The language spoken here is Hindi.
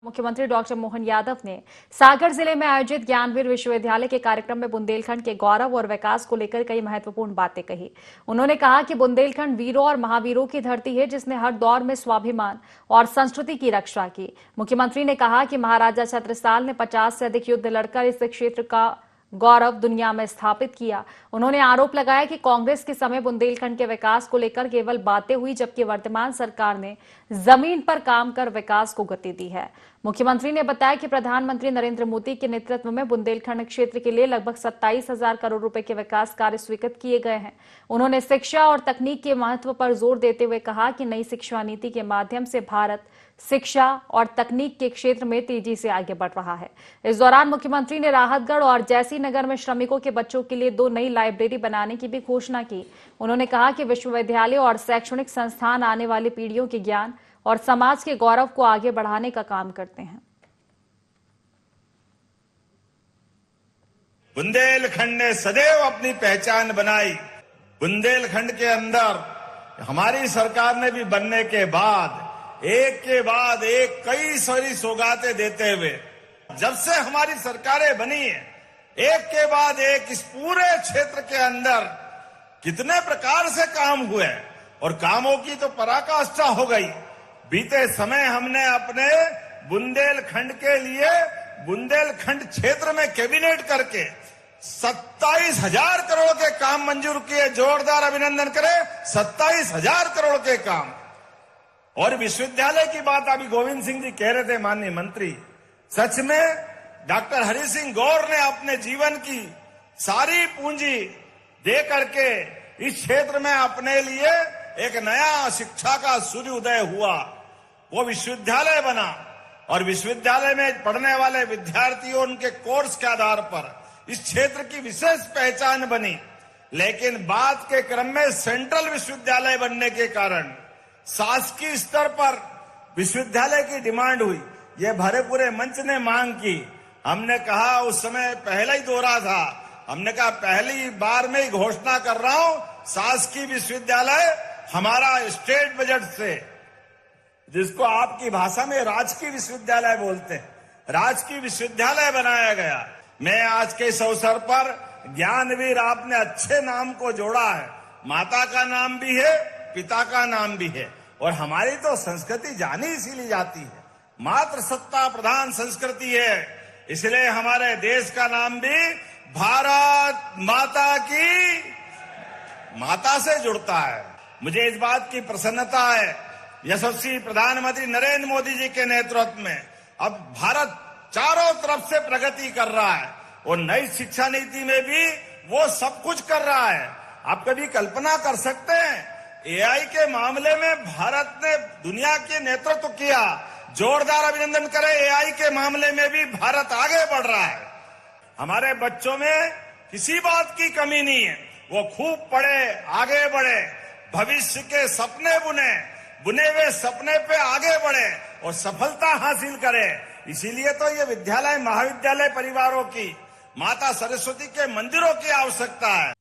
मुख्यमंत्री डॉक्टर मोहन यादव ने सागर जिले में आयोजित ज्ञानवीर विश्वविद्यालय के कार्यक्रम में बुंदेलखंड के गौरव और विकास को लेकर कई महत्वपूर्ण बातें कही। उन्होंने कहा कि बुंदेलखंड वीरों और महावीरों की धरती है, जिसने हर दौर में स्वाभिमान और संस्कृति की रक्षा की। मुख्यमंत्री ने कहा कि महाराजा छत्रसाल ने 50 से अधिक युद्ध लड़कर इस क्षेत्र का गौरव दुनिया में स्थापित किया। उन्होंने आरोप लगाया कि कांग्रेस के समय बुंदेलखंड के विकास को लेकर केवल बातें हुई, जबकि वर्तमान सरकार ने जमीन पर काम कर विकास को गति दी है। मुख्यमंत्री ने बताया कि प्रधानमंत्री नरेंद्र मोदी के नेतृत्व में बुंदेलखंड क्षेत्र के लिए लगभग 27,000 करोड़ रुपए के विकास कार्य स्वीकृत किए गए हैं। उन्होंने शिक्षा और तकनीक के महत्व पर जोर देते हुए कहा कि नई शिक्षा नीति के माध्यम से भारत शिक्षा और तकनीक के क्षेत्र में तेजी से आगे बढ़ रहा है। इस दौरान मुख्यमंत्री ने राहतगढ़ और जैसी नगर में श्रमिकों के बच्चों के लिए 2 नई लाइब्रेरी बनाने की भी घोषणा की। उन्होंने कहा कि विश्वविद्यालय और शैक्षणिक संस्थान आने वाली पीढ़ियों के ज्ञान और समाज के गौरव को आगे बढ़ाने का काम करते हैं। बुंदेलखंड ने सदैव अपनी पहचान बनाई। बुंदेलखंड के अंदर हमारी सरकार ने भी बनने के बाद एक कई सारी सौगातें देते हुए, जब से हमारी सरकारें बनी है, एक के बाद एक इस पूरे क्षेत्र के अंदर कितने प्रकार से काम हुए और कामों की तो पराकाष्ठा हो गई। बीते समय हमने अपने बुंदेलखंड के लिए बुंदेलखंड क्षेत्र में कैबिनेट करके 27,000 करोड़ के काम मंजूर किए। जोरदार अभिनंदन करें, 27,000 करोड़ के काम। और विश्वविद्यालय की बात अभी गोविंद सिंह जी कह रहे थे, माननीय मंत्री, सच में डॉक्टर हरि सिंह गौर ने अपने जीवन की सारी पूंजी दे करके इस क्षेत्र में अपने लिए एक नया शिक्षा का सूर्योदय हुआ। वो विश्वविद्यालय बना और विश्वविद्यालय में पढ़ने वाले विद्यार्थियों उनके कोर्स के आधार पर इस क्षेत्र की विशेष पहचान बनी। लेकिन बाद के क्रम में सेंट्रल विश्वविद्यालय बनने के कारण शासकीय स्तर पर विश्वविद्यालय की डिमांड हुई। ये भरे पूरे मंच ने मांग की। हमने कहा, उस समय पहला ही दौरा था, हमने कहा पहली बार में ही घोषणा कर रहा हूं, शासकीय विश्वविद्यालय हमारा स्टेट बजट से, जिसको आपकी भाषा में राजकीय विश्वविद्यालय बोलते हैं, राजकीय विश्वविद्यालय बनाया गया। मैं आज के इस अवसर पर ज्ञानवीर, आपने अच्छे नाम को जोड़ा है। माता का नाम भी है, पिता का नाम भी है, और हमारी तो संस्कृति जानी इसीलिए जाती है, मातृ सत्ता प्रधान संस्कृति है। इसलिए हमारे देश का नाम भी भारत माता की माता से जुड़ता है। मुझे इस बात की प्रसन्नता है, यशस्वी प्रधानमंत्री नरेंद्र मोदी जी के नेतृत्व में अब भारत चारों तरफ से प्रगति कर रहा है और नई शिक्षा नीति में भी वो सब कुछ कर रहा है। आप कभी कल्पना कर सकते हैं, एआई के मामले में भारत ने दुनिया के नेतृत्व किया। जोरदार अभिनंदन करें, एआई के मामले में भी भारत आगे बढ़ रहा है। हमारे बच्चों में किसी बात की कमी नहीं है, वो खूब पढ़े, आगे बढ़े, भविष्य के सपने बुने हुए सपने पे आगे बढ़े और सफलता हासिल करे। इसीलिए तो ये विद्यालय महाविद्यालय परिवारों की, माता सरस्वती के मंदिरों की आवश्यकता है।